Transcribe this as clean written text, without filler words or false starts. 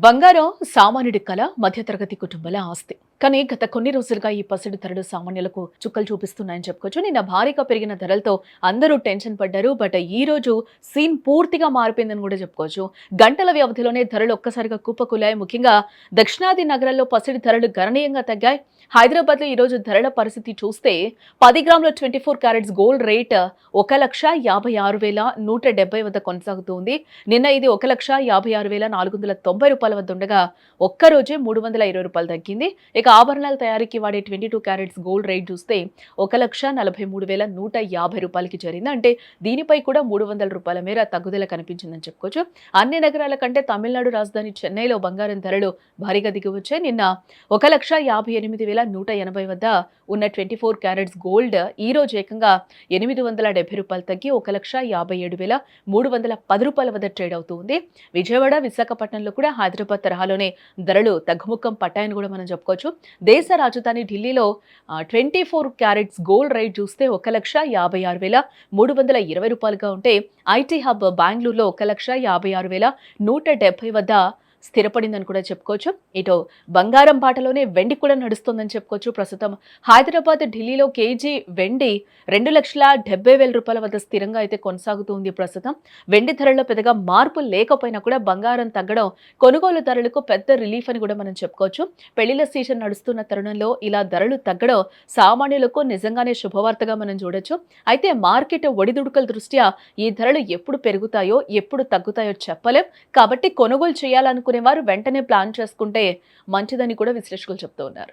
బంగారం సామాన్యుడి కళ, మధ్యతరగతి కుటుంబాల ఆస్తి. కానీ గత కొన్ని రోజులుగా ఈ పసిడి ధరలు సామాన్యులకు చుక్కలు చూపిస్తున్నాయని చెప్పుకోవచ్చు. నిన్న భారీగా పెరిగిన ధరలతో అందరూ టెన్షన్ పడ్డారు. బట్ ఈ రోజు సీన్ పూర్తిగా మారిపోయిందని కూడా చెప్పుకోవచ్చు. గంటల వ్యవధిలోనే ధరలు ఒక్కసారిగా కుప్పకూలాయి. ముఖ్యంగా దక్షిణాది నగరాల్లో పసిడి ధరలు గణనీయంగా తగ్గాయి. హైదరాబాద్ లో ఈ రోజు ధరల పరిస్థితి చూస్తే 10 గ్రాముల 24 క్యారెట్స్ గోల్డ్ రేట్ 1,56,170 వద్ద కొనసాగుతుంది. నిన్న ఇది 1,56,490 రూపాయల వద్ద ఉండగా ఒక్కరోజే 320 రూపాయలు తగ్గింది. ఇక ఆభరణాల తయారీకి వాడే 22 క్యారెట్స్ గోల్డ్ రేట్ చూస్తే 1,43,150 రూపాయలకి చేరింది. అంటే దీనిపై కూడా 300 రూపాయల మేర తగ్గుదల కనిపించిందని చెప్పుకోవచ్చు. అన్ని నగరాల కంటే తమిళనాడు రాజధాని చెన్నైలో బంగారం ధరలు భారీగా దిగివచ్చాయి. నిన్న 1,58,180 వద్ద ఉన్న 24 క్యారెట్స్ గోల్డ్ ఈ రోజు ఏకంగా 870 రూపాయలు తగ్గి 1,57,310 రూపాయల వద్ద ట్రేడ్ అవుతుంది. విజయవాడ, విశాఖపట్నంలో కూడా హైదరాబాద్ తరహాలోనే ధరలు తగ్గుముఖం పట్టాయని కూడా మనం చెప్పుకోవచ్చు. దేశ రాజధాని ఢిల్లీలో 24 క్యారెట్స్ గోల్డ్ రేట్ చూస్తే 1,56,320 రూపాయలుగా ఉంటే ఐటీ హబ్ బెంగళూరులో 1,56,170 వద్ద స్థిరపడిందని కూడా చెప్పుకోవచ్చు. ఇటు బంగారం బాటలోనే వెండి కూడా నడుస్తుందని చెప్పుకోవచ్చు. ప్రస్తుతం హైదరాబాద్, ఢిల్లీలో కేజీ వెండి 2,70,000 రూపాయల వద్ద స్థిరంగా అయితే కొనసాగుతుంది. ప్రస్తుతం వెండి ధరల్లో పెద్దగా మార్పు లేకపోయినా కూడా బంగారం తగ్గడం కొనుగోలుదారులకు పెద్ద రిలీఫ్ అని కూడా మనం చెప్పుకోవచ్చు. పెళ్లిళ్ల సీజన్ నడుస్తున్న తరుణంలో ఇలా ధరలు తగ్గడం సామాన్యులకు నిజంగానే శుభవార్తగా మనం చూడొచ్చు. అయితే మార్కెట్ ఒడిదుడుకుల దృష్ట్యా ఈ ధరలు ఎప్పుడు పెరుగుతాయో ఎప్పుడు తగ్గుతాయో చెప్పలేం. కాబట్టి కొనుగోలు చేయాలనుకునే వారు వెంటనే ప్లాన్ చేసుకుంటే మంచిదని కూడా విశ్లేషకులు చెప్తూ ఉన్నారు.